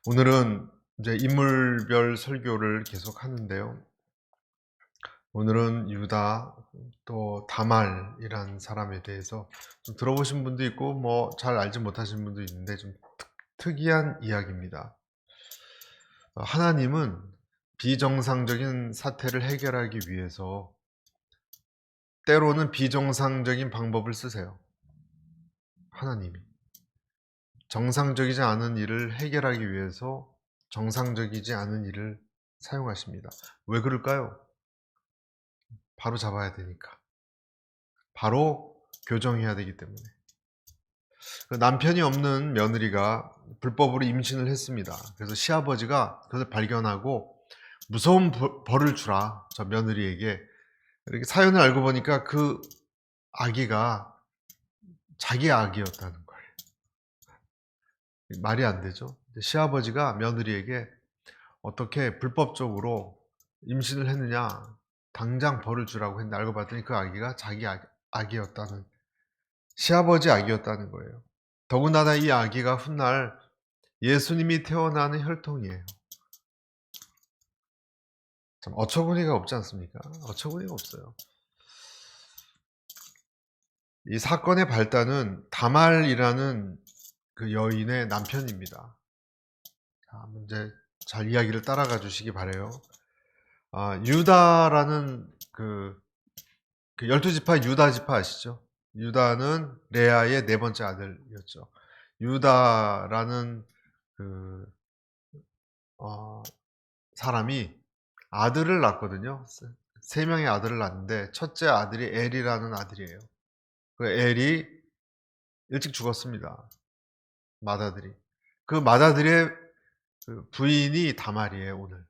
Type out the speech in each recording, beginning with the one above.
오늘은 이제 인물별 설교를 계속 하는데요. 오늘은 유다 또 다말이란 사람에 대해서 좀 들어보신 분도 있고 뭐 잘 알지 못하신 분도 있는데 좀 특이한 이야기입니다. 하나님은 비정상적인 사태를 해결하기 위해서 때로는 비정상적인 방법을 쓰세요. 하나님이 정상적이지 않은 일을 해결하기 위해서 정상적이지 않은 일을 사용하십니다. 왜 그럴까요? 바로 잡아야 되니까. 바로 교정해야 되기 때문에. 남편이 없는 며느리가 불법으로 임신을 했습니다. 그래서 시아버지가 그것을 발견하고 무서운 벌을 주라, 저 며느리에게. 이렇게 사연을 알고 보니까 그 아기가 자기 아기였다는 거예요. 말이 안 되죠. 시아버지가 며느리에게 어떻게 불법적으로 임신을 했느냐, 당장 벌을 주라고 했는데 알고 봤더니 그 아기가 자기 아기였다는, 시아버지 아기였다는 거예요. 더군다나 이 아기가 훗날 예수님이 태어나는 혈통이에요. 참 어처구니가 없지 않습니까? 어처구니가 없어요. 이 사건의 발단은 다말이라는 그 여인의 남편입니다. 자, 이제 잘 이야기를 따라가 주시기 바래요. 유다라는 그 12지파 유다 지파 아시죠? 유다는 레아의 네 번째 아들이었죠. 유다라는 그 사람이 아들을 낳거든요. 세 명의 아들을 낳는데 첫째 아들이 엘이라는 아들이에요. 그 엘이 일찍 죽었습니다. 맏아들이. 그 맏아들의 그 부인이 다말이에요, 오늘.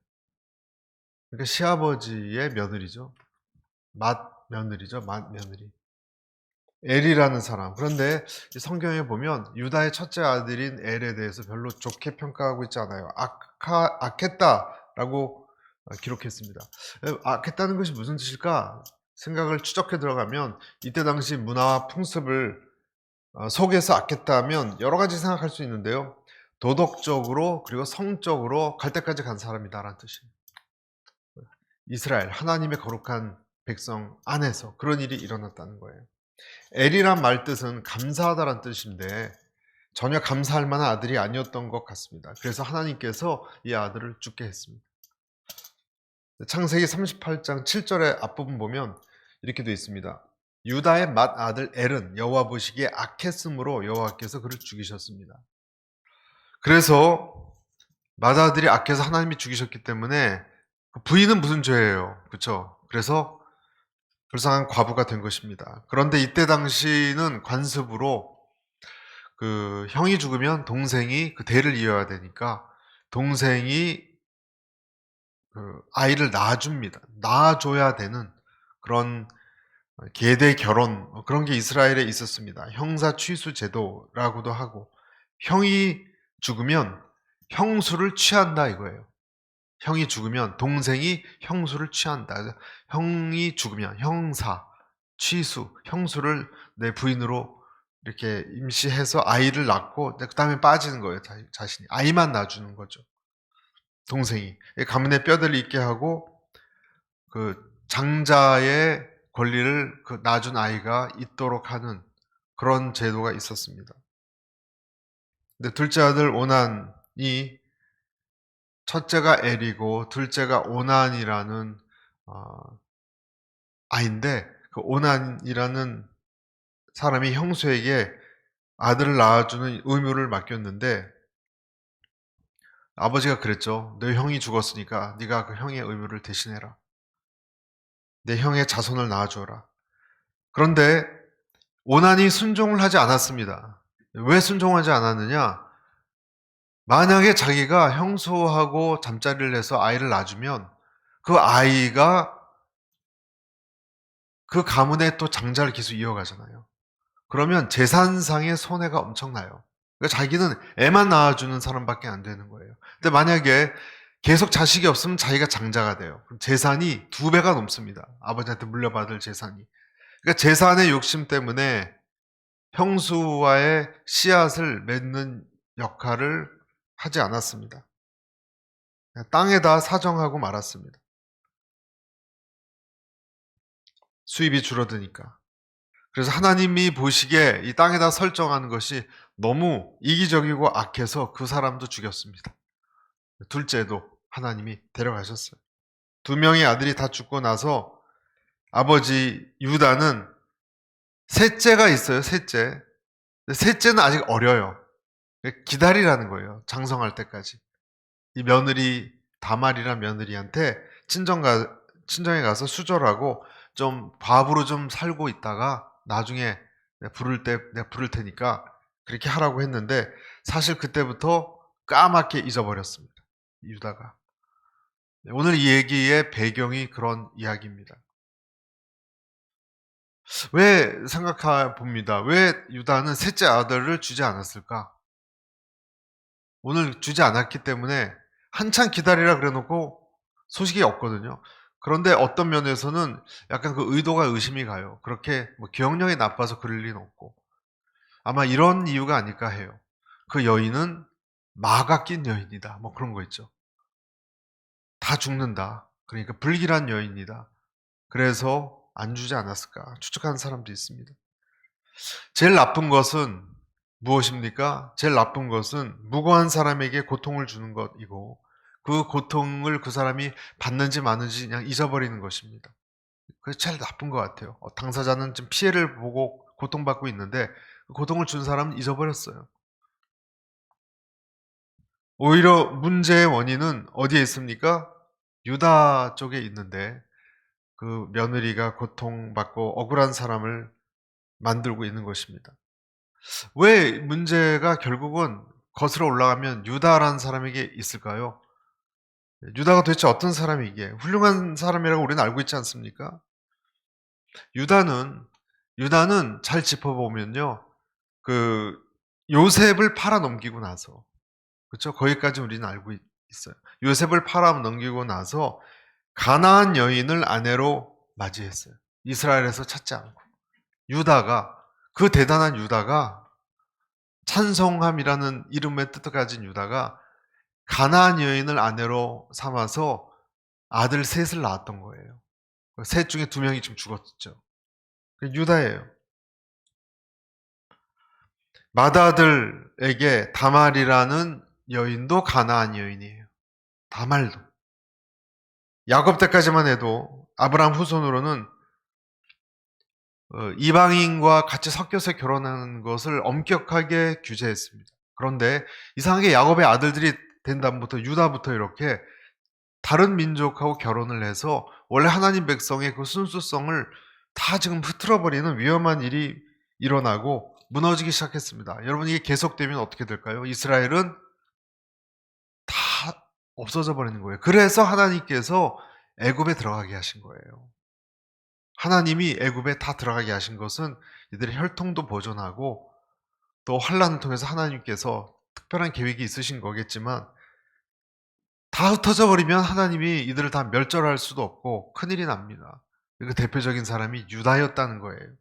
그러니까 시아버지의 며느리죠. 맏며느리죠, 맏며느리. 엘이라는 사람. 그런데 성경에 보면 유다의 첫째 아들인 엘에 대해서 별로 좋게 평가하고 있지 않아요. 악했다라고 기록했습니다. 악했다는 것이 무슨 뜻일까 생각을 추적해 들어가면 이때 당시 문화와 풍습을 속에서 악했다면 여러 가지 생각할 수 있는데요. 도덕적으로 그리고 성적으로 갈 때까지 간 사람이다라는 뜻입니다. 이스라엘, 하나님의 거룩한 백성 안에서 그런 일이 일어났다는 거예요. 엘이란 말 뜻은 감사하다란 뜻인데 전혀 감사할 만한 아들이 아니었던 것 같습니다. 그래서 하나님께서 이 아들을 죽게 했습니다. 창세기 38장 7절의 앞부분 보면 이렇게 되어 있습니다. 유다의 맏아들 엘은 여호와 보시기에 악했으므로 여호와께서 그를 죽이셨습니다. 그래서 맏아들이 악해서 하나님이 죽이셨기 때문에 부인은 무슨 죄예요? 그렇죠? 그래서 불쌍한 과부가 된 것입니다. 그런데 이때 당시는 관습으로 그 형이 죽으면 동생이 그 대를 이어야 되니까 동생이 그 아이를 낳아줍니다. 낳아줘야 되는 그런 계대 결혼, 그런 게 이스라엘에 있었습니다. 형사 취수 제도라고도 하고, 형이 죽으면 형수를 취한다 이거예요. 형이 죽으면 동생이 형수를 취한다. 형이 죽으면 형사, 취수, 형수를 내 부인으로 이렇게 임시해서 아이를 낳고 그 다음에 빠지는 거예요. 자신이. 아이만 낳아주는 거죠. 동생이. 가문의 뼈대를 있게 하고 그 장자의 권리를 그 낳아준 아이가 있도록 하는 그런 제도가 있었습니다. 근데 둘째 아들 오난이 첫째가 엘이고 둘째가 오난이라는 아이인데 그 오난이라는 사람이 형수에게 아들을 낳아주는 의무를 맡겼는데 아버지가 그랬죠. 너 형이 죽었으니까 네가 그 형의 의무를 대신해라. 내 형의 자손을 낳아주어라. 그런데 오난이 순종을 하지 않았습니다. 왜 순종하지 않았느냐? 만약에 자기가 형수하고 잠자리를 해서 아이를 낳아주면 그 아이가 그 가문에 또 장자를 계속 이어가잖아요. 그러면 재산상의 손해가 엄청나요. 그러니까 자기는 애만 낳아주는 사람밖에 안 되는 거예요. 근데 만약에 계속 자식이 없으면 자기가 장자가 돼요. 그럼 재산이 2배가 넘습니다. 아버지한테 물려받을 재산이. 그러니까 재산의 욕심 때문에 형수와의 씨앗을 맺는 역할을 하지 않았습니다. 땅에다 사정하고 말았습니다. 수입이 줄어드니까. 그래서 하나님이 보시기에 이 땅에다 설정하는 것이 너무 이기적이고 악해서 그 사람도 죽였습니다. 둘째도 하나님이 데려가셨어요. 두 명의 아들이 다 죽고 나서 아버지 유다는 셋째가 있어요. 셋째. 셋째는 아직 어려요. 기다리라는 거예요. 장성할 때까지. 이 며느리 다말이란 며느리한테 친정에 가서 수절하고 좀 과부로 좀 살고 있다가 나중에 내가 부를 때 내가 부를 테니까 그렇게 하라고 했는데 사실 그때부터 까맣게 잊어버렸습니다. 유다가. 오늘 이 얘기의 배경이 그런 이야기입니다. 왜 생각해 봅니다. 왜 유다는 셋째 아들을 주지 않았을까? 오늘 주지 않았기 때문에 한참 기다리라 그래 놓고 소식이 없거든요. 그런데 어떤 면에서는 약간 그 의도가 의심이 가요. 그렇게 뭐 기억력이 나빠서 그럴 리는 없고. 아마 이런 이유가 아닐까 해요. 그 여인은 마가 낀 여인이다. 뭐 그런 거 있죠. 다 죽는다. 그러니까 불길한 여인이다. 그래서 안 주지 않았을까 추측하는 사람도 있습니다. 제일 나쁜 것은 무엇입니까? 제일 나쁜 것은 무고한 사람에게 고통을 주는 것이고 그 고통을 그 사람이 받는지 마는지 그냥 잊어버리는 것입니다. 그게 제일 나쁜 것 같아요. 당사자는 지금 피해를 보고 고통받고 있는데 그 고통을 준 사람은 잊어버렸어요. 오히려 문제의 원인은 어디에 있습니까? 유다 쪽에 있는데 그 며느리가 고통받고 억울한 사람을 만들고 있는 것입니다. 왜 문제가 결국은 거슬러 올라가면 유다라는 사람에게 있을까요? 유다가 도대체 어떤 사람이기에 훌륭한 사람이라고 우리는 알고 있지 않습니까? 유다는 잘 짚어보면요. 그 요셉을 팔아 넘기고 나서 그렇죠? 거기까지 우리는 알고 있어요. 요셉을 팔아 넘기고 나서 가나안 여인을 아내로 맞이했어요. 이스라엘에서 찾지 않고. 유다가 그 대단한 유다가 찬송함이라는 이름의 뜻을 가진 유다가 가나안 여인을 아내로 삼아서 아들 셋을 낳았던 거예요. 셋 중에 두 명이 지금 죽었죠. 유다예요. 맏아들에게 다말이라는 여인도 가나안 여인이에요. 다말도. 야곱 때까지만 해도 아브라함 후손으로는 이방인과 같이 섞여서 결혼하는 것을 엄격하게 규제했습니다. 그런데 이상하게 야곱의 아들들이 된 다음부터 유다부터 이렇게 다른 민족하고 결혼을 해서 원래 하나님 백성의 그 순수성을 다 지금 흐트러버리는 위험한 일이 일어나고 무너지기 시작했습니다. 여러분 이게 계속되면 어떻게 될까요? 이스라엘은 다 없어져 버리는 거예요. 그래서 하나님께서 애굽에 들어가게 하신 거예요. 하나님이 애굽에 다 들어가게 하신 것은 이들의 혈통도 보존하고 또 환란을 통해서 하나님께서 특별한 계획이 있으신 거겠지만 다 흩어져 버리면 하나님이 이들을 다 멸절할 수도 없고 큰일이 납니다. 그 대표적인 사람이 유다였다는 거예요.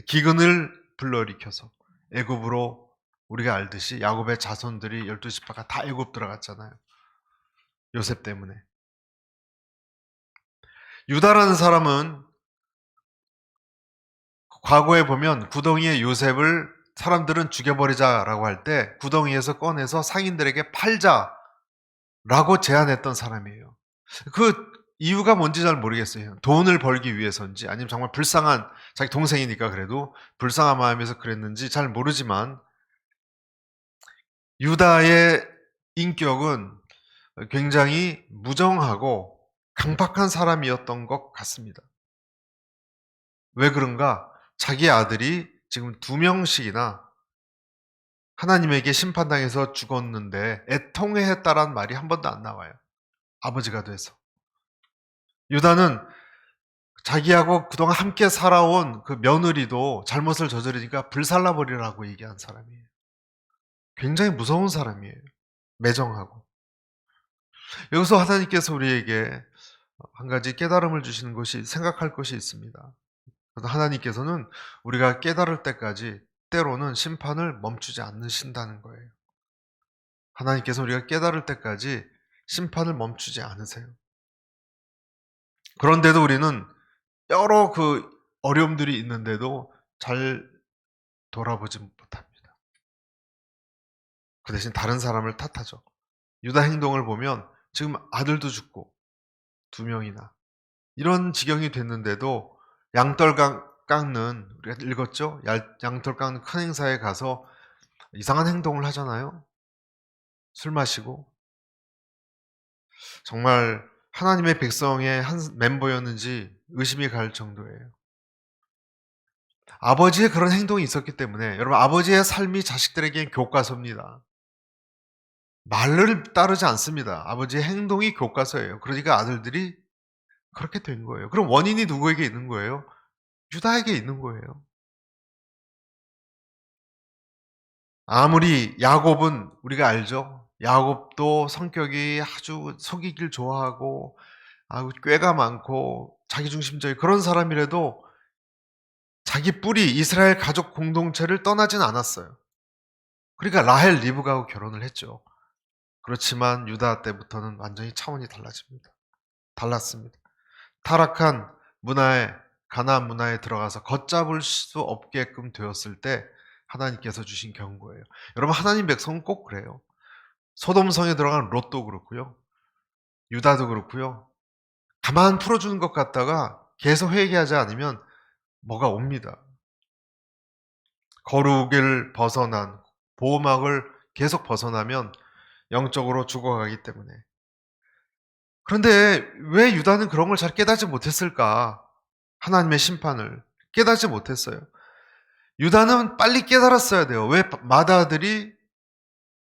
기근을 불러일으켜서 애굽으로 우리가 알듯이 야곱의 자손들이 12지파가 다 애굽 들어갔잖아요. 요셉 때문에. 유다라는 사람은 과거에 보면 구덩이에 요셉을 사람들은 죽여버리자라고 할 때 구덩이에서 꺼내서 상인들에게 팔자라고 제안했던 사람이에요. 그 이유가 뭔지 잘 모르겠어요. 돈을 벌기 위해서인지 아니면 정말 불쌍한 자기 동생이니까 그래도 불쌍한 마음에서 그랬는지 잘 모르지만 유다의 인격은 굉장히 무정하고 강팍한 사람이었던 것 같습니다. 왜 그런가? 자기 아들이 지금 2명씩이나 하나님에게 심판당해서 죽었는데 애통해했다란 말이 한 번도 안 나와요. 아버지가 돼서. 유다는 자기하고 그동안 함께 살아온 그 며느리도 잘못을 저지르니까 불살라버리라고 얘기한 사람이에요. 굉장히 무서운 사람이에요. 매정하고. 여기서 하나님께서 우리에게 한 가지 깨달음을 주시는 것이 생각할 것이 있습니다. 그래서 하나님께서는 우리가 깨달을 때까지 때로는 심판을 멈추지 않으신다는 거예요. 하나님께서 우리가 깨달을 때까지 심판을 멈추지 않으세요. 그런데도 우리는 여러 그 어려움들이 있는데도 잘 돌아보지 못합니다. 그 대신 다른 사람을 탓하죠. 유다 행동을 보면 지금 아들도 죽고 2명이나 이런 지경이 됐는데도 양털 깎는, 우리가 읽었죠? 양털 깎는 큰 행사에 가서 이상한 행동을 하잖아요. 술 마시고. 정말 하나님의 백성의 한 멤버였는지 의심이 갈 정도예요. 아버지의 그런 행동이 있었기 때문에, 여러분, 아버지의 삶이 자식들에게 교과서입니다. 말을 따르지 않습니다. 아버지의 행동이 교과서예요. 그러니까 아들들이 그렇게 된 거예요. 그럼 원인이 누구에게 있는 거예요? 유다에게 있는 거예요. 아무리 야곱은 우리가 알죠? 야곱도 성격이 아주 속이길 좋아하고 꾀가 많고 자기중심적인 그런 사람이라도 자기 뿌리 이스라엘 가족 공동체를 떠나진 않았어요. 그러니까 라헬 리브가하고 결혼을 했죠. 그렇지만 유다 때부터는 완전히 차원이 달랐습니다. 타락한 문화에, 가나안 문화에 들어가서 걷잡을 수 없게끔 되었을 때 하나님께서 주신 경고예요. 여러분, 하나님 백성은 꼭 그래요. 소돔성에 들어간 롯도 그렇고요. 유다도 그렇고요. 가만 풀어주는 것 같다가 계속 회개하지 않으면 뭐가 옵니다. 거룩을 벗어난, 보호막을 계속 벗어나면 영적으로 죽어가기 때문에. 그런데 왜 유다는 그런 걸 잘 깨닫지 못했을까? 하나님의 심판을 깨닫지 못했어요. 유다는 빨리 깨달았어야 돼요. 왜 맏아들이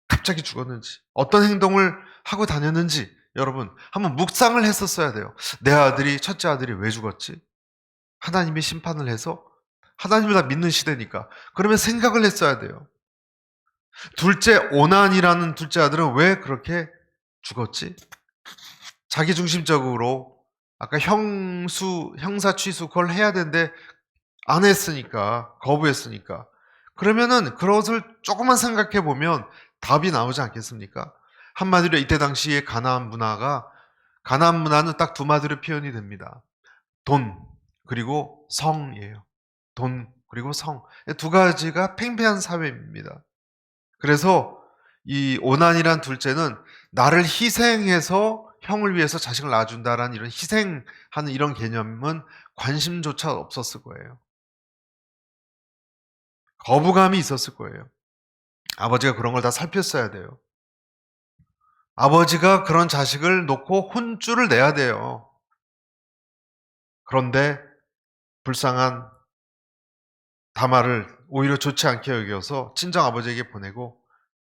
갑자기 죽었는지, 어떤 행동을 하고 다녔는지 여러분 한번 묵상을 했었어야 돼요. 내 아들이, 첫째 아들이 왜 죽었지? 하나님이 심판을 해서? 하나님을 다 믿는 시대니까. 그러면 생각을 했어야 돼요. 둘째 오난이라는 둘째 아들은 왜 그렇게 죽었지? 자기중심적으로 아까 형사 취수 그걸 해야 되는데 안 했으니까, 거부했으니까. 그러면은 그것을 조금만 생각해 보면 답이 나오지 않겠습니까? 한마디로 이때 당시의 가나안 문화는 딱 두 마디로 표현이 됩니다. 돈 그리고 성이에요. 돈 그리고 성. 두 가지가 팽배한 사회입니다. 그래서 이 오난이란 둘째는 나를 희생해서 형을 위해서 자식을 낳아준다라는 이런 희생하는 이런 개념은 관심조차 없었을 거예요. 거부감이 있었을 거예요. 아버지가 그런 걸 다 살폈어야 돼요. 아버지가 그런 자식을 놓고 혼쭐을 내야 돼요. 그런데 불쌍한 다말을 오히려 좋지 않게 여겨서 친정 아버지에게 보내고,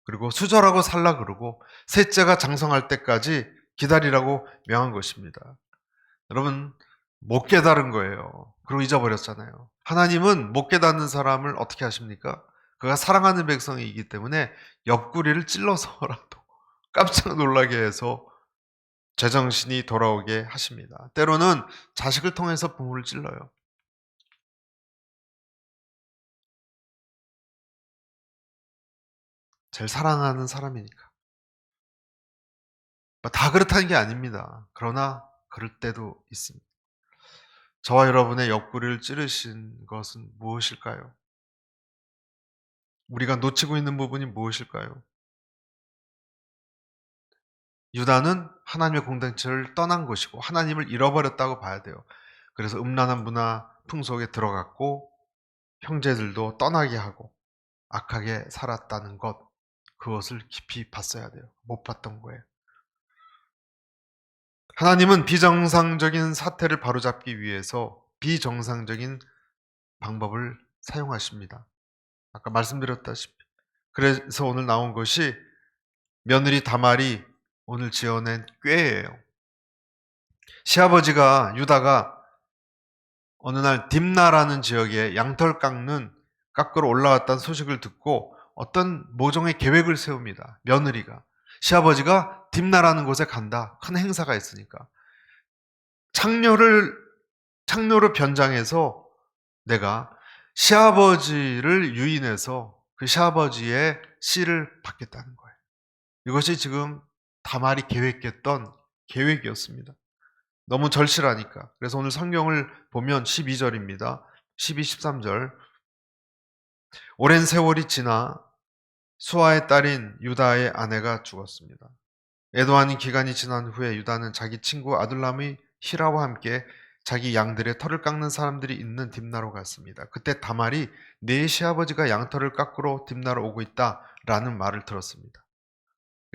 그리고 수절하고 살라 그러고 셋째가 장성할 때까지 기다리라고 명한 것입니다. 여러분, 못 깨달은 거예요. 그리고 잊어버렸잖아요. 하나님은 못 깨닫는 사람을 어떻게 하십니까? 그가 사랑하는 백성이기 때문에 옆구리를 찔러서라도 깜짝 놀라게 해서 제정신이 돌아오게 하십니다. 때로는 자식을 통해서 부모를 찔러요. 제일 사랑하는 사람이니까. 다 그렇다는 게 아닙니다. 그러나 그럴 때도 있습니다. 저와 여러분의 옆구리를 찌르신 것은 무엇일까요? 우리가 놓치고 있는 부분이 무엇일까요? 유다는 하나님의 공동체를 떠난 것이고 하나님을 잃어버렸다고 봐야 돼요. 그래서 음란한 문화 풍속에 들어갔고 형제들도 떠나게 하고 악하게 살았다는 것, 그것을 깊이 봤어야 돼요. 못 봤던 거예요. 하나님은 비정상적인 사태를 바로잡기 위해서 비정상적인 방법을 사용하십니다. 아까 말씀드렸다시피. 그래서 오늘 나온 것이 며느리 다말이 오늘 지어낸 꾀예요. 시아버지가 유다가 어느 날 딥나라는 지역에 양털 깎으러 올라왔다는 소식을 듣고 어떤 모종의 계획을 세웁니다. 며느리가. 시아버지가 딥나라는 곳에 간다. 큰 행사가 있으니까. 창녀를 변장해서 내가 시아버지를 유인해서 그 시아버지의 씨를 받겠다는 거예요. 이것이 지금 다말이 계획했던 계획이었습니다. 너무 절실하니까. 그래서 오늘 성경을 보면 12절입니다. 12, 13절. 오랜 세월이 지나 수아의 딸인 유다의 아내가 죽었습니다. 애도하는 기간이 지난 후에 유다는 자기 친구 아둘람의 히라와 함께 자기 양들의 털을 깎는 사람들이 있는 딥나로 갔습니다. 그때 다말이 내 시아버지가 양털을 깎으러 딥나로 오고 있다라는 말을 들었습니다.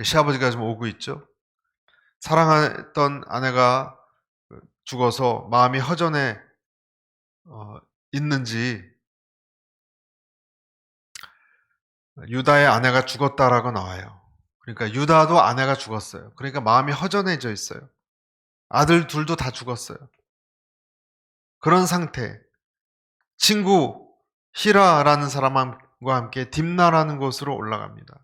시아버지가 좀 오고 있죠. 사랑했던 아내가 죽어서 마음이 허전해 있는지 유다의 아내가 죽었다라고 나와요. 그러니까 유다도 아내가 죽었어요. 그러니까 마음이 허전해져 있어요. 아들 둘도 다 죽었어요. 그런 상태. 친구 히라라는 사람과 함께 딥나라는 곳으로 올라갑니다.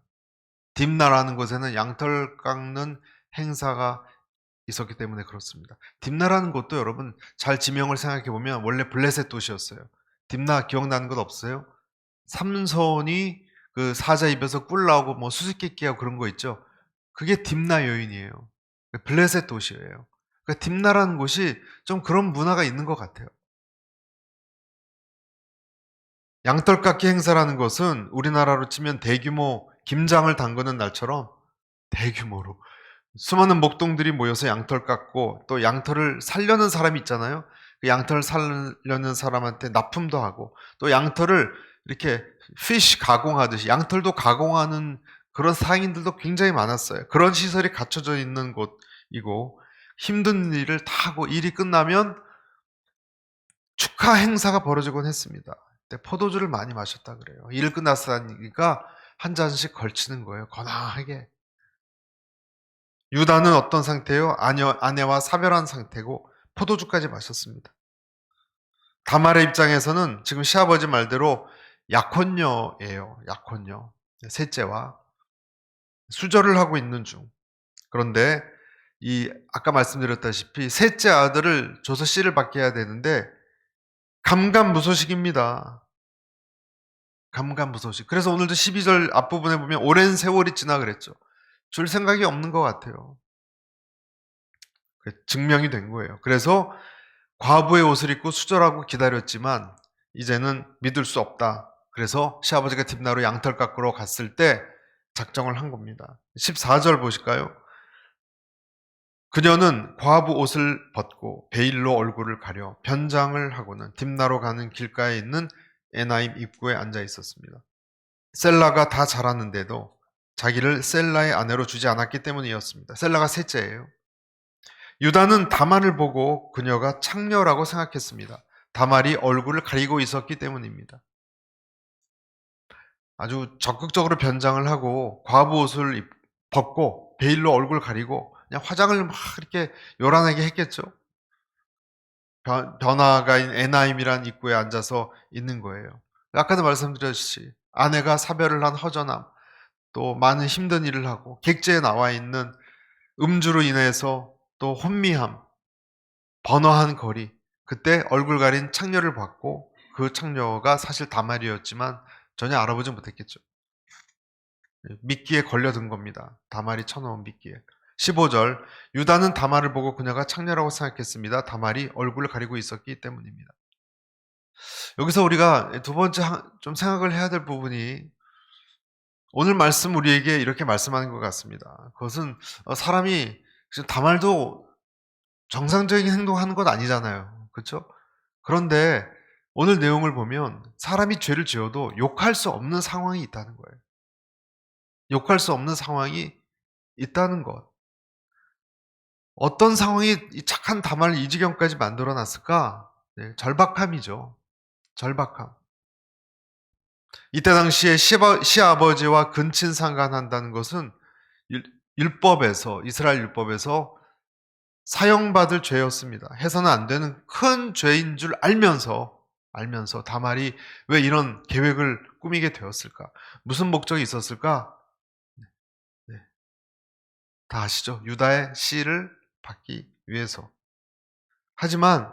딥나라는 곳에는 양털 깎는 행사가 있었기 때문에 그렇습니다. 딥나라는 곳도 여러분 잘 지명을 생각해 보면 원래 블레셋 도시였어요. 딥나 기억나는 것 없어요? 삼손이 그 사자 입에서 꿀 나오고 뭐 수수께끼하고 그런 거 있죠. 그게 딥나 여인이에요. 블레셋 도시예요. 그러니까 딥나라는 곳이 좀 그런 문화가 있는 것 같아요. 양털깎기 행사라는 것은 우리나라로 치면 대규모 김장을 담그는 날처럼 대규모로 수많은 목동들이 모여서 양털 깎고 또 양털을 살려는 사람이 있잖아요. 그 양털을 살려는 사람한테 납품도 하고 또 양털을 이렇게 피쉬 가공하듯이 양털도 가공하는 그런 상인들도 굉장히 많았어요. 그런 시설이 갖춰져 있는 곳이고 힘든 일을 다 하고 일이 끝나면 축하 행사가 벌어지곤 했습니다. 그때 포도주를 많이 마셨다 그래요. 일 끝났으니까 한 잔씩 걸치는 거예요. 거나하게. 유다는 어떤 상태예요? 아내와 사별한 상태고 포도주까지 마셨습니다. 다말의 입장에서는 지금 시아버지 말대로 약혼녀예요. 약혼녀. 셋째와 수절을 하고 있는 중. 그런데 이 아까 말씀드렸다시피 셋째 아들을 줘서 씨를 받게 해야 되는데 감감무소식입니다. 감감무소식. 그래서 오늘도 12절 앞부분에 보면 오랜 세월이 지나 그랬죠. 줄 생각이 없는 것 같아요. 증명이 된 거예요. 그래서 과부의 옷을 입고 수절하고 기다렸지만 이제는 믿을 수 없다. 그래서 시아버지가 딥나로 양털 깎으러 갔을 때 작정을 한 겁니다. 14절 보실까요? 그녀는 과부 옷을 벗고 베일로 얼굴을 가려 변장을 하고는 딥나로 가는 길가에 있는 에나임 입구에 앉아 있었습니다. 셀라가 다 자랐는데도 자기를 셀라의 아내로 주지 않았기 때문이었습니다. 셀라가 셋째예요. 유다는 다말을 보고 그녀가 창녀라고 생각했습니다. 다말이 얼굴을 가리고 있었기 때문입니다. 아주 적극적으로 변장을 하고 과부 옷을 벗고 베일로 얼굴 가리고 그냥 화장을 막 이렇게 요란하게 했겠죠. 변화가인 에나임이란 입구에 앉아서 있는 거예요. 아까도 말씀드렸듯이 아내가 사별을 한 허전함, 또 많은 힘든 일을 하고 객지에 나와 있는 음주로 인해서 또 혼미함, 번화한 거리, 그때 얼굴 가린 창녀를 봤고 그 창녀가 사실 다말이었지만 전혀 알아보지 못했겠죠. 미끼에 걸려든 겁니다. 다말이 쳐놓은 미끼에. 15절 유다는 다말을 보고 그녀가 창녀라고 생각했습니다. 다말이 얼굴을 가리고 있었기 때문입니다. 여기서 우리가 두 번째 좀 생각을 해야 될 부분이 오늘 말씀 우리에게 이렇게 말씀하는 것 같습니다. 그것은 사람이 다말도 정상적인 행동하는 건 아니잖아요. 그렇죠? 그런데 오늘 내용을 보면 사람이 죄를 지어도 욕할 수 없는 상황이 있다는 거예요. 욕할 수 없는 상황이 있다는 것. 어떤 상황이 이 착한 다말을 이 지경까지 만들어 놨을까? 네, 절박함이죠. 절박함. 이때 당시에 시아버지와 근친상간한다는 것은 율법에서 이스라엘 율법에서 사형받을 죄였습니다. 해서는 안 되는 큰 죄인 줄 알면서 다말이 왜 이런 계획을 꾸미게 되었을까? 무슨 목적이 있었을까? 네, 다 아시죠? 유다의 씨를 받기 위해서. 하지만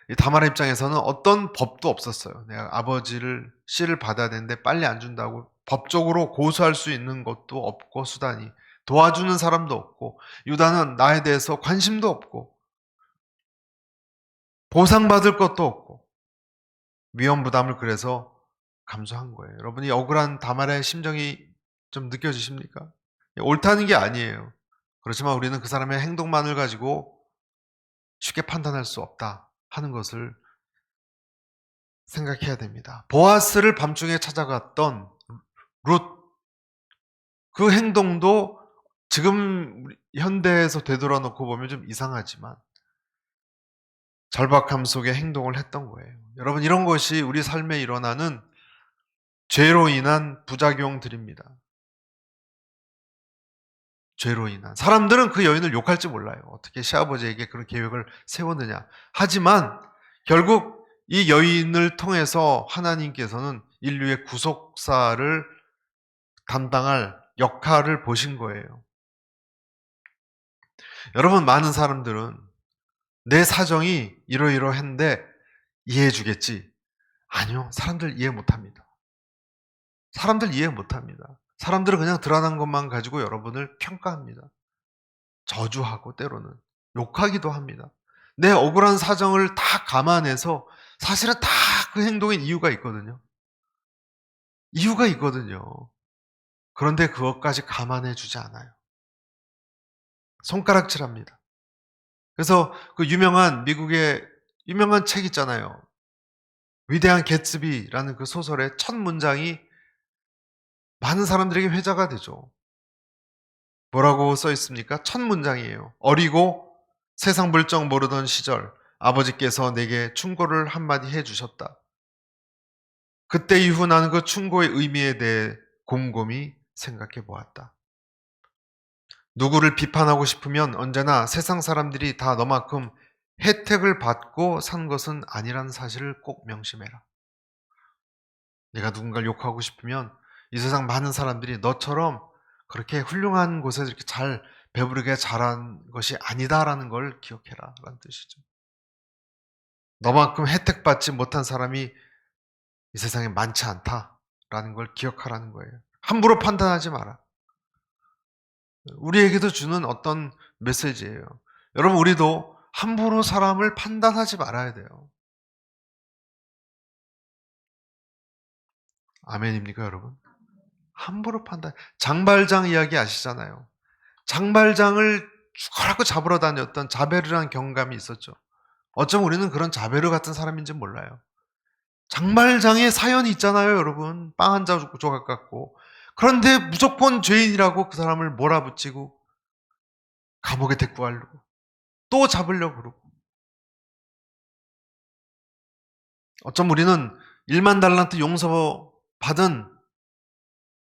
이 다말의 입장에서는 어떤 법도 없었어요. 내가 아버지를 씨를 받아야 되는데 빨리 안 준다고 법적으로 고소할 수 있는 것도 없고 수단이. 도와주는 사람도 없고, 유다는 나에 대해서 관심도 없고, 보상받을 것도 없고, 위험 부담을 그래서 감수한 거예요. 여러분이 억울한 다말의 심정이 좀 느껴지십니까? 옳다는 게 아니에요. 그렇지만 우리는 그 사람의 행동만을 가지고 쉽게 판단할 수 없다 하는 것을 생각해야 됩니다. 보아스를 밤중에 찾아갔던 룻, 그 행동도 지금 현대에서 되돌아놓고 보면 좀 이상하지만 절박함 속에 행동을 했던 거예요. 여러분, 이런 것이 우리 삶에 일어나는 죄로 인한 부작용들입니다. 죄로 인한. 사람들은 그 여인을 욕할지 몰라요. 어떻게 시아버지에게 그런 계획을 세웠느냐. 하지만 결국 이 여인을 통해서 하나님께서는 인류의 구속사를 담당할 역할을 보신 거예요. 여러분, 많은 사람들은 내 사정이 이러이러한데 이해해 주겠지. 아니요. 사람들 이해 못 합니다. 사람들 이해 못 합니다. 사람들은 그냥 드러난 것만 가지고 여러분을 평가합니다. 저주하고 때로는 욕하기도 합니다. 내 억울한 사정을 다 감안해서 사실은 다 그 행동에 이유가 있거든요. 이유가 있거든요. 그런데 그것까지 감안해 주지 않아요. 손가락질합니다. 그래서 그 미국의 유명한 책 있잖아요. 위대한 개츠비라는 그 소설의 첫 문장이 많은 사람들에게 회자가 되죠. 뭐라고 써 있습니까? 첫 문장이에요. 어리고 세상 물정 모르던 시절 아버지께서 내게 충고를 한마디 해주셨다. 그때 이후 나는 그 충고의 의미에 대해 곰곰이 생각해 보았다. 누구를 비판하고 싶으면 언제나 세상 사람들이 다 너만큼 혜택을 받고 산 것은 아니라는 사실을 꼭 명심해라. 내가 누군가를 욕하고 싶으면 이 세상 많은 사람들이 너처럼 그렇게 훌륭한 곳에서 이렇게 잘 배부르게 자란 것이 아니다라는 걸 기억해라 라는 뜻이죠. 너만큼 혜택받지 못한 사람이 이 세상에 많지 않다라는 걸 기억하라는 거예요. 함부로 판단하지 마라. 우리에게도 주는 어떤 메시지예요. 여러분, 우리도 함부로 사람을 판단하지 말아야 돼요. 아멘입니까, 여러분? 함부로 판단. 장발장 이야기 아시잖아요. 장발장을 죽어라고 잡으러 다녔던 자베르라는 경감이 있었죠. 어쩌면 우리는 그런 자베르 같은 사람인지 몰라요. 장발장의 사연이 있잖아요, 여러분. 빵 한 조각 갖고. 그런데 무조건 죄인이라고 그 사람을 몰아붙이고 감옥에 데리고 가려고 또 잡으려고 그러고. 어쩜 우리는 1만 달란트 용서 받은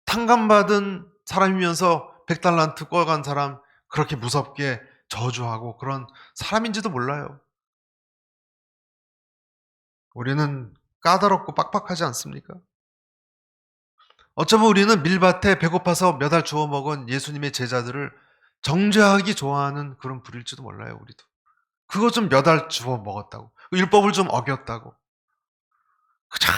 탕감받은 사람이면서 100달란트 꿔간 사람 그렇게 무섭게 저주하고 그런 사람인지도 몰라요. 우리는 까다롭고 빡빡하지 않습니까? 어쩌면 우리는 밀밭에 배고파서 몇 알 주워 먹은 예수님의 제자들을 정죄하기 좋아하는 그런 부류일지도 몰라요, 우리도. 그거 좀 몇 알 주워 먹었다고. 율법을 좀 어겼다고. 자,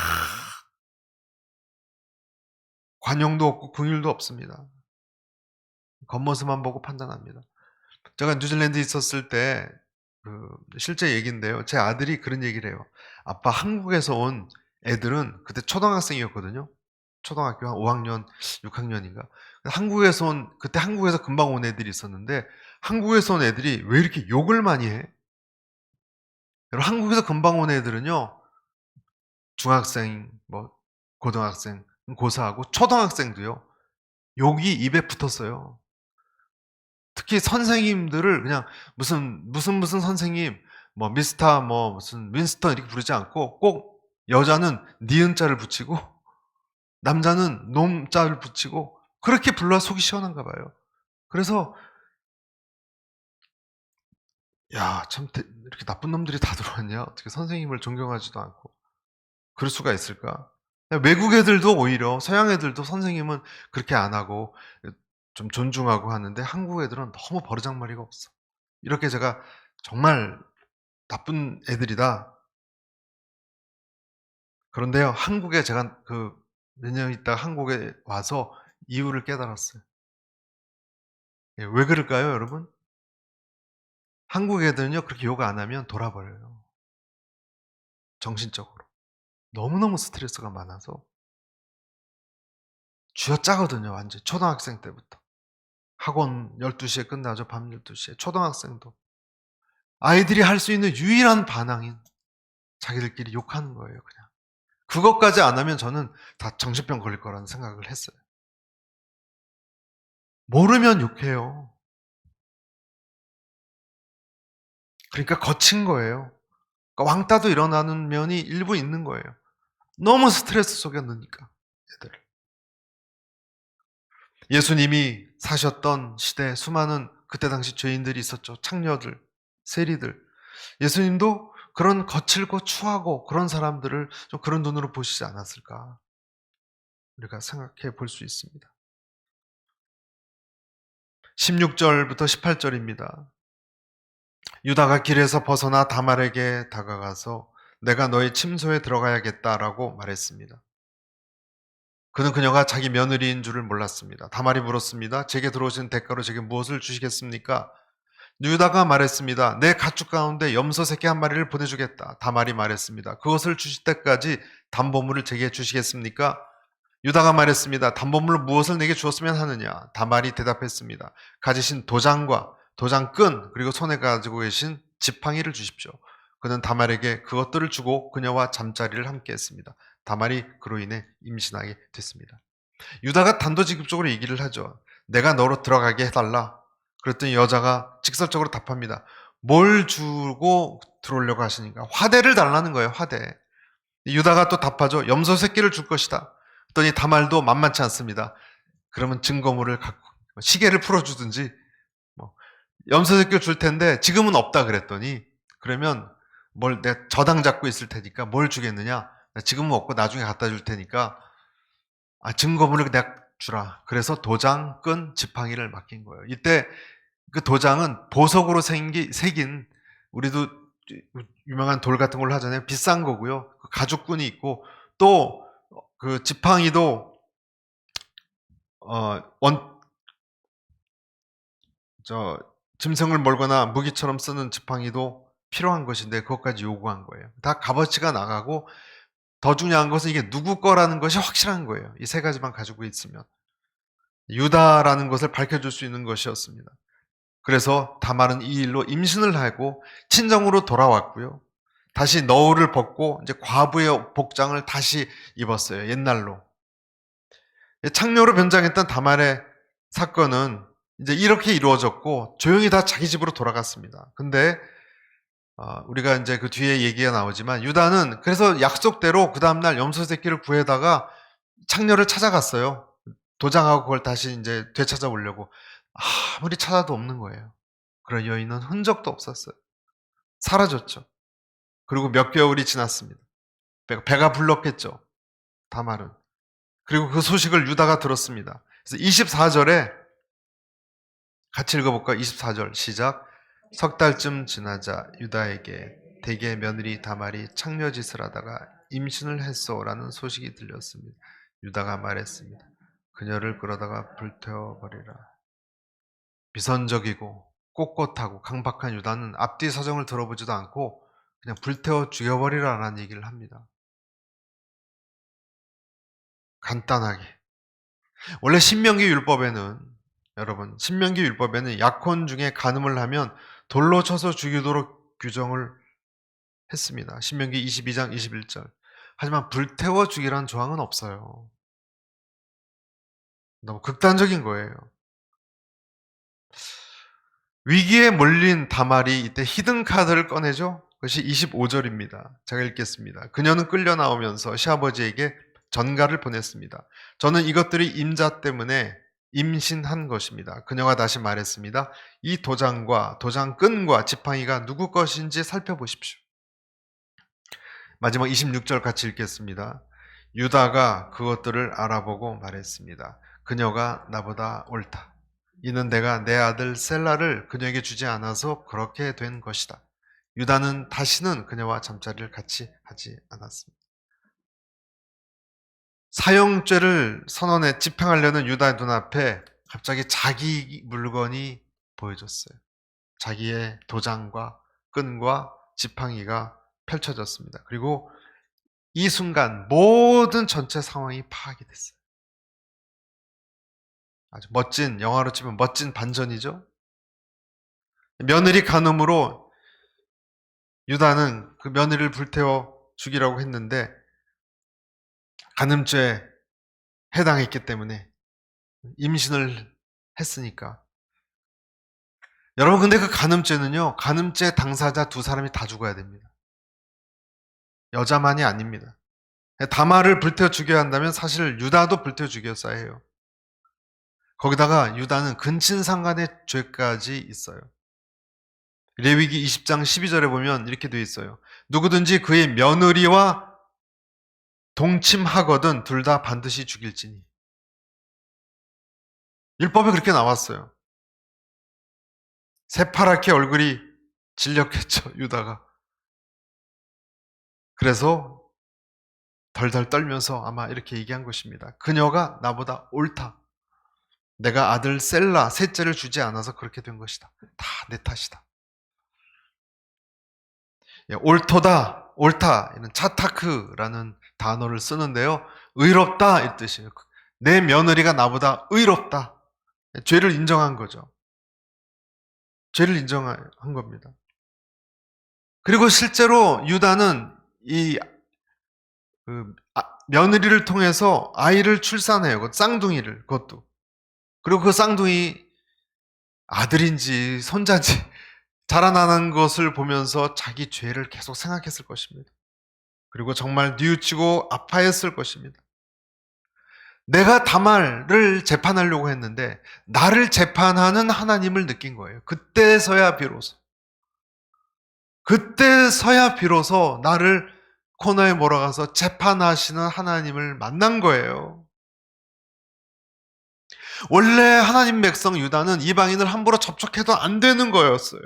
관용도 없고 긍휼도 없습니다. 겉모습만 보고 판단합니다. 제가 뉴질랜드에 있었을 때 실제 얘기인데요. 제 아들이 그런 얘기를 해요. 아빠, 한국에서 온 애들은 그때 초등학생이었거든요. 초등학교 한 5학년, 6학년인가. 그때 한국에서 금방 온 애들이 있었는데 한국에서 온 애들이 왜 이렇게 욕을 많이 해? 여러분, 한국에서 금방 온 애들은요. 중학생, 뭐 고등학생, 고사하고 초등학생도요. 욕이 입에 붙었어요. 특히 선생님들을 그냥 무슨 선생님, 뭐 미스터 뭐 무슨 윈스턴 이렇게 부르지 않고 꼭 여자는 니은자를 붙이고 남자는 놈자를 붙이고 그렇게 불러야 속이 시원한가 봐요. 그래서 야, 참 이렇게 나쁜 놈들이 다 들어왔냐? 어떻게 선생님을 존경하지도 않고 그럴 수가 있을까? 외국 애들도 오히려 서양 애들도 선생님은 그렇게 안 하고 좀 존중하고 하는데 한국 애들은 너무 버르장머리가 없어. 이렇게 제가 정말 나쁜 애들이다. 그런데요, 한국에 제가 몇 년 있다가 한국에 와서 이유를 깨달았어요. 왜 그럴까요, 여러분? 한국 애들은요, 그렇게 욕 안 하면 돌아버려요. 정신적으로. 너무너무 스트레스가 많아서. 쥐어짜거든요, 완전. 초등학생 때부터. 학원 12시에 끝나죠, 밤 12시에. 초등학생도. 아이들이 할 수 있는 유일한 반항인 자기들끼리 욕하는 거예요, 그냥. 그것까지 안 하면 저는 다 정신병 걸릴 거라는 생각을 했어요. 모르면 욕해요. 그러니까 거친 거예요. 그러니까 왕따도 일어나는 면이 일부 있는 거예요. 너무 스트레스 속에 넣으니까, 애들. 예수님이 사셨던 시대에 수많은 그때 당시 죄인들이 있었죠. 창녀들, 세리들. 예수님도 그런 거칠고 추하고 그런 사람들을 좀 그런 눈으로 보시지 않았을까? 우리가 생각해 볼 수 있습니다. 16절부터 18절입니다. 유다가 길에서 벗어나 다말에게 다가가서 내가 너의 침소에 들어가야겠다라고 말했습니다. 그는 그녀가 자기 며느리인 줄을 몰랐습니다. 다말이 물었습니다. 제게 들어오신 대가로 제게 무엇을 주시겠습니까? 유다가 말했습니다. 내 가축 가운데 염소 새끼 한 마리를 보내주겠다. 다말이 말했습니다. 그것을 주실 때까지 담보물을 제게 주시겠습니까? 유다가 말했습니다. 담보물로 무엇을 내게 주었으면 하느냐? 다말이 대답했습니다. 가지신 도장과 도장끈 그리고 손에 가지고 계신 지팡이를 주십시오. 그는 다말에게 그것들을 주고 그녀와 잠자리를 함께 했습니다. 다말이 그로 인해 임신하게 됐습니다. 유다가 단도직입적으로 얘기를 하죠. 내가 너로 들어가게 해달라. 그랬더니 여자가 직설적으로 답합니다. 뭘 주고 들어오려고 하시니까? 화대를 달라는 거예요. 화대. 유다가 또 답하죠. 염소 새끼를 줄 것이다. 그랬더니 다말도 만만치 않습니다. 그러면 증거물을 갖고 시계를 풀어주든지 뭐 염소 새끼를 줄 텐데 지금은 없다 그랬더니 그러면 뭘 내가 저당 잡고 있을 테니까 뭘 주겠느냐? 지금은 없고 나중에 갖다 줄 테니까 증거물을 내가 주라. 그래서 도장, 끈, 지팡이를 맡긴 거예요. 이때 그 도장은 보석으로 새긴 우리도 유명한 돌 같은 걸로 하잖아요. 비싼 거고요. 가죽끈이 있고 또 그 지팡이도 짐승을 몰거나 무기처럼 쓰는 지팡이도 필요한 것인데 그것까지 요구한 거예요. 다 값어치가 나가고 더 중요한 것은 이게 누구 거라는 것이 확실한 거예요. 이 세 가지만 가지고 있으면. 유다라는 것을 밝혀줄 수 있는 것이었습니다. 그래서 다말은 이 일로 임신을 하고 친정으로 돌아왔고요. 다시 너울을 벗고 이제 과부의 복장을 다시 입었어요. 옛날로. 창녀로 변장했던 다말의 사건은 이제 이렇게 이루어졌고 조용히 다 자기 집으로 돌아갔습니다. 근데 우리가 이제 그 뒤에 얘기가 나오지만 유다는 그래서 약속대로 그 다음날 염소 새끼를 구해다가 창녀를 찾아갔어요. 도장하고 그걸 다시 이제 되찾아오려고. 아무리 찾아도 없는 거예요. 그런 여인은 흔적도 없었어요. 사라졌죠. 그리고 몇 개월이 지났습니다. 배가 불렀겠죠. 다말은. 그리고 그 소식을 유다가 들었습니다. 그래서 24절에 같이 읽어볼까요? 24절 시작. 석 달쯤 지나자 유다에게 대개 며느리 다말이 창녀짓을 하다가 임신을 했소라는 소식이 들렸습니다. 유다가 말했습니다. 그녀를 끌어다가 불태워버리라. 비선적이고 꼿꼿하고 강박한 유다는 앞뒤 사정을 들어보지도 않고 그냥 불태워 죽여버리라라는 얘기를 합니다. 간단하게. 원래 신명기 율법에는 여러분 신명기 율법에는 약혼 중에 간음을 하면 돌로 쳐서 죽이도록 규정을 했습니다. 신명기 22장 21절. 하지만 불태워 죽이라는 조항은 없어요. 너무 극단적인 거예요. 위기에 몰린 다말이 이때 히든 카드를 꺼내죠. 그것이 25절입니다. 제가 읽겠습니다. 그녀는 끌려 나오면서 시아버지에게 전가를 보냈습니다. 저는 이것들이 임자 때문에 임신한 것입니다. 그녀가 다시 말했습니다. 이 도장과 도장끈과 지팡이가 누구 것인지 살펴보십시오. 마지막 26절 같이 읽겠습니다. 유다가 그것들을 알아보고 말했습니다. 그녀가 나보다 옳다. 이는 내가 내 아들 셀라를 그녀에게 주지 않아서 그렇게 된 것이다. 유다는 다시는 그녀와 잠자리를 같이 하지 않았습니다. 사형죄를 선언해 집행하려는 유다의 눈앞에 갑자기 자기 물건이 보여졌어요. 자기의 도장과 끈과 지팡이가 펼쳐졌습니다. 그리고 이 순간 모든 전체 상황이 파악이 됐어요. 아주 멋진, 영화로 치면 멋진 반전이죠. 며느리 간음으로 유다는 그 며느리를 불태워 죽이라고 했는데 간음죄에 해당했기 때문에 임신을 했으니까. 여러분, 근데 그 간음죄는요, 간음죄 당사자 두 사람이 다 죽어야 됩니다. 여자만이 아닙니다. 다말을 불태워 죽여야 한다면 사실 유다도 불태워 죽였어야 해요. 거기다가 유다는 근친상간의 죄까지 있어요. 레위기 20장 12절에 보면 이렇게 되어 있어요. 누구든지 그의 며느리와 동침하거든 둘 다 반드시 죽일지니. 율법에 그렇게 나왔어요. 새파랗게 얼굴이 질렸겠죠, 유다가. 그래서 덜덜 떨면서 아마 이렇게 얘기한 것입니다. 그녀가 나보다 옳다. 내가 아들 셀라 셋째를 주지 않아서 그렇게 된 것이다. 다 내 탓이다. 예, 옳도다, 옳다, 이는 차타크라는 단어를 쓰는데요. 의롭다 이 뜻이에요. 내 며느리가 나보다 의롭다. 죄를 인정한 거죠. 죄를 인정한 겁니다. 그리고 실제로 유다는 이 며느리를 통해서 아이를 출산해요. 그 쌍둥이를, 그것도. 그리고 그 쌍둥이 아들인지 손자인지 자라나는 것을 보면서 자기 죄를 계속 생각했을 것입니다. 그리고 정말 뉘우치고 아파했을 것입니다. 내가 다말을 재판하려고 했는데 나를 재판하는 하나님을 느낀 거예요. 그때서야 비로소 나를 코너에 몰아가서 재판하시는 하나님을 만난 거예요. 원래 하나님 백성 유다는 이방인을 함부로 접촉해도 안 되는 거였어요.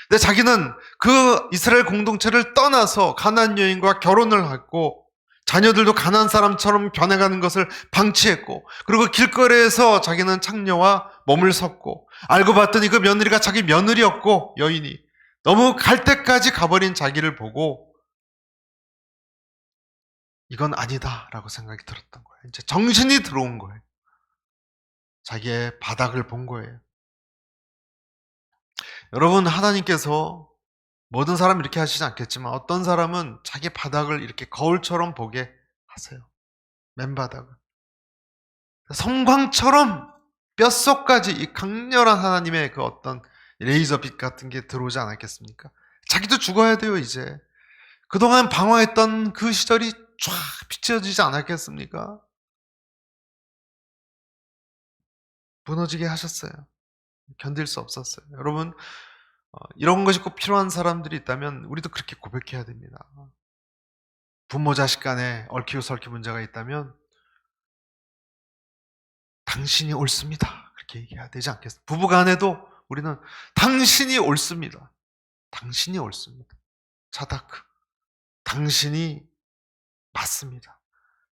근데 자기는 그 이스라엘 공동체를 떠나서 가나안 여인과 결혼을 했고 자녀들도 가나안 사람처럼 변해가는 것을 방치했고 그리고 길거리에서 자기는 창녀와 몸을 섰고 알고 봤더니 그 며느리가 자기 며느리였고 여인이 너무 갈 때까지 가버린 자기를 보고 이건 아니다라고 생각이 들었던 거예요. 이제 정신이 들어온 거예요. 자기의 바닥을 본 거예요. 여러분, 하나님께서 모든 사람 이렇게 하시지 않겠지만 어떤 사람은 자기 바닥을 이렇게 거울처럼 보게 하세요. 맨바닥을. 섬광처럼 뼛속까지 이 강렬한 하나님의 그 어떤 레이저빛 같은 게 들어오지 않았겠습니까? 자기도 죽어야 돼요, 이제. 그동안 방황했던 그 시절이 쫙 비춰지지 않았겠습니까? 무너지게 하셨어요. 견딜 수 없었어요. 여러분, 이런 것이 꼭 필요한 사람들이 있다면 우리도 그렇게 고백해야 됩니다. 부모 자식 간에 얽히고 설키 문제가 있다면 당신이 옳습니다. 그렇게 얘기해야 되지 않겠습니까? 부부 간에도 우리는 당신이 옳습니다. 당신이 옳습니다. 차다크. 당신이 맞습니다.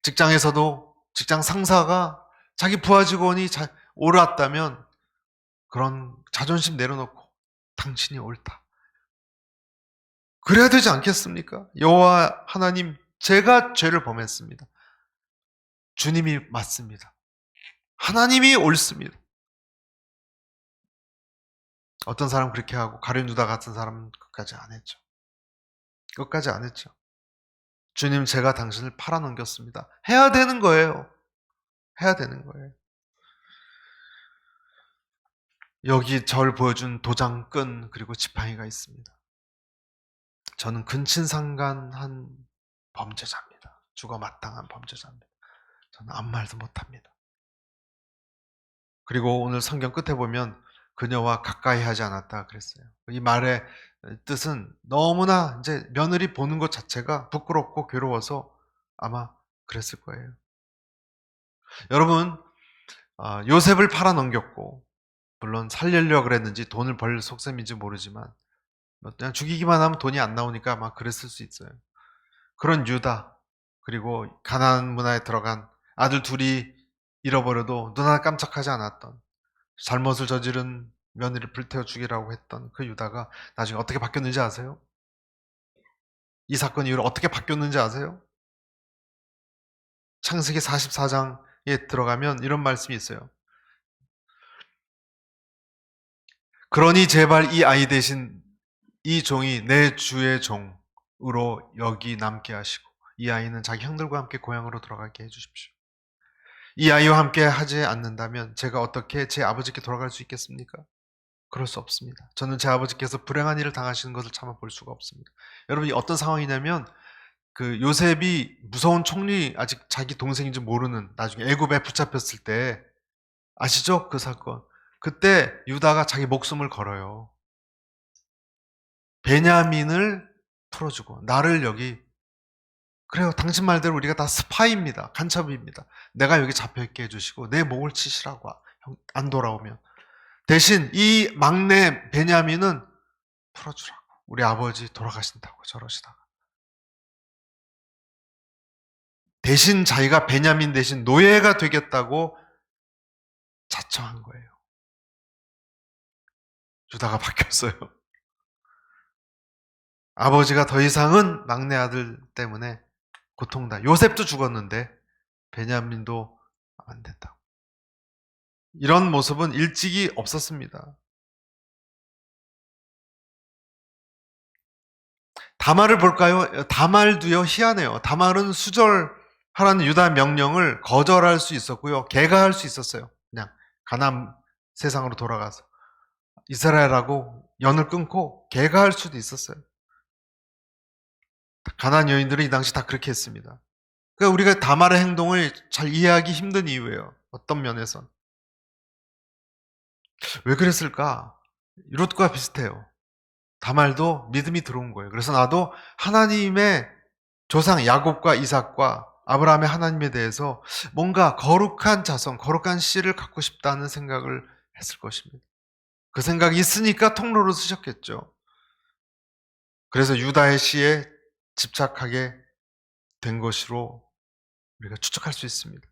직장에서도 직장 상사가 자기 부하 직원이 옳았다면 그런 자존심 내려놓고 당신이 옳다. 그래야 되지 않겠습니까? 여호와 하나님, 제가 죄를 범했습니다. 주님이 맞습니다. 하나님이 옳습니다. 어떤 사람은 그렇게 하고 가룟 유다 같은 사람은 끝까지 안 했죠. 끝까지 안 했죠. 주님, 제가 당신을 팔아넘겼습니다. 해야 되는 거예요. 해야 되는 거예요. 여기 절 보여준 도장끈 그리고 지팡이가 있습니다. 저는 근친상간한 범죄자입니다. 죽어 마땅한 범죄자입니다. 저는 아무 말도 못합니다. 그리고 오늘 성경 끝에 보면 그녀와 가까이 하지 않았다 그랬어요. 이 말의 뜻은 너무나 이제 며느리 보는 것 자체가 부끄럽고 괴로워서 아마 그랬을 거예요. 여러분, 요셉을 팔아넘겼고 물론 살리려고 그랬는지 돈을 벌 속셈인지 모르지만 그냥 죽이기만 하면 돈이 안 나오니까 아마 그랬을 수 있어요. 그런 유다, 그리고 가나안 문화에 들어간 아들 둘이 잃어버려도 눈 하나 깜짝하지 않았던 잘못을 저지른 며느리를 불태워 죽이라고 했던 그 유다가 나중에 어떻게 바뀌었는지 아세요? 이 사건 이후로 어떻게 바뀌었는지 아세요? 창세기 44장에 들어가면 이런 말씀이 있어요. 그러니 제발 이 아이 대신 이 종이 내 주의 종으로 여기 남게 하시고 이 아이는 자기 형들과 함께 고향으로 돌아가게 해주십시오. 이 아이와 함께 하지 않는다면 제가 어떻게 제 아버지께 돌아갈 수 있겠습니까? 그럴 수 없습니다. 저는 제 아버지께서 불행한 일을 당하시는 것을 참아 볼 수가 없습니다. 여러분이 어떤 상황이냐면 그 요셉이 무서운 총리 아직 자기 동생인지 모르는 나중에 애굽에 붙잡혔을 때 아시죠? 그 사건. 그때 유다가 자기 목숨을 걸어요. 베냐민을 풀어주고 나를 여기 그래요. 당신 말대로 우리가 다 스파이입니다. 간첩입니다. 내가 여기 잡혀있게 해주시고 내 목을 치시라고 안 돌아오면 대신 이 막내 베냐민은 풀어주라고. 우리 아버지 돌아가신다고 저러시다가 대신 자기가 베냐민 대신 노예가 되겠다고 자청한 거예요. 유다가 바뀌었어요. 아버지가 더 이상은 막내 아들 때문에 고통다. 요셉도 죽었는데 베냐민도 안 됐다고. 이런 모습은 일찍이 없었습니다. 다말을 볼까요? 다말도요, 희한해요. 다말은 수절하라는 유다 명령을 거절할 수 있었고요. 개가할 수 있었어요. 그냥 가나안 세상으로 돌아가서 이스라엘하고 연을 끊고 개가할 수도 있었어요. 가나안 여인들은 이 당시 다 그렇게 했습니다. 그러니까 우리가 다말의 행동을 잘 이해하기 힘든 이유예요. 어떤 면에선. 왜 그랬을까? 롯과 비슷해요. 다말도 믿음이 들어온 거예요. 그래서 나도 하나님의 조상 야곱과 이삭과 아브라함의 하나님에 대해서 뭔가 거룩한 자성, 거룩한 씨를 갖고 싶다는 생각을 했을 것입니다. 그 생각이 있으니까 통로로 쓰셨겠죠. 그래서 유다의 씨에 집착하게 된 것으로 우리가 추측할 수 있습니다.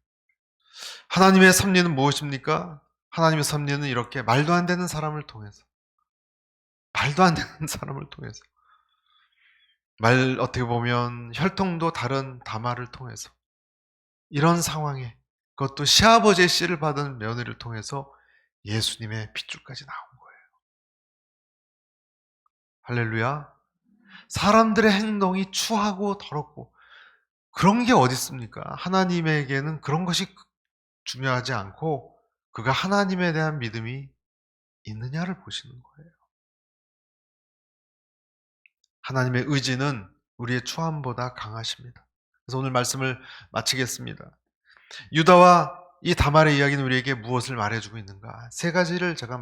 하나님의 섭리는 무엇입니까? 하나님의 섭리는 이렇게 말도 안 되는 사람을 통해서 말도 안 되는 사람을 통해서 어떻게 보면 혈통도 다른 다말을 통해서 이런 상황에 그것도 시아버지의 씨를 받은 며느리를 통해서 예수님의 핏줄까지 나온 거예요. 할렐루야. 사람들의 행동이 추하고 더럽고 그런 게 어디 있습니까? 하나님에게는 그런 것이 중요하지 않고 그가 하나님에 대한 믿음이 있느냐를 보시는 거예요. 하나님의 의지는 우리의 추함보다 강하십니다. 그래서 오늘 말씀을 마치겠습니다. 유다와 이 다말의 이야기는 우리에게 무엇을 말해주고 있는가? 세 가지를 제가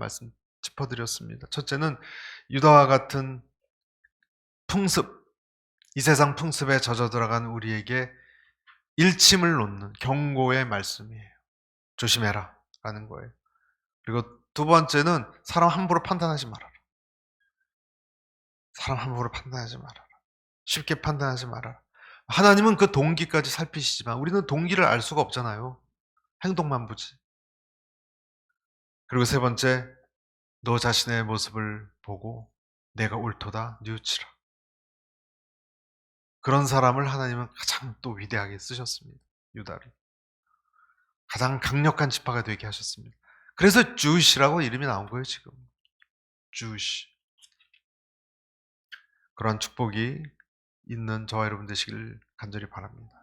짚어드렸습니다. 첫째는 유다와 같은 풍습, 이 세상 풍습에 젖어 들어간 우리에게 일침을 놓는 경고의 말씀이에요. 조심해라 라는 거예요. 그리고 두 번째는 사람 함부로 판단하지 말아라. 사람 함부로 판단하지 말아라. 쉽게 판단하지 말아라. 하나님은 그 동기까지 살피시지만 우리는 동기를 알 수가 없잖아요. 행동만 보지. 그리고 세 번째, 너 자신의 모습을 보고 내가 옳도다 뉘우치라. 그런 사람을 하나님은 가장 또 위대하게 쓰셨습니다. 유다를. 가장 강력한 지파가 되게 하셨습니다. 그래서 주시라고 이름이 나온 거예요, 지금. 주시. 그런 축복이 있는 저와 여러분 되시길 간절히 바랍니다.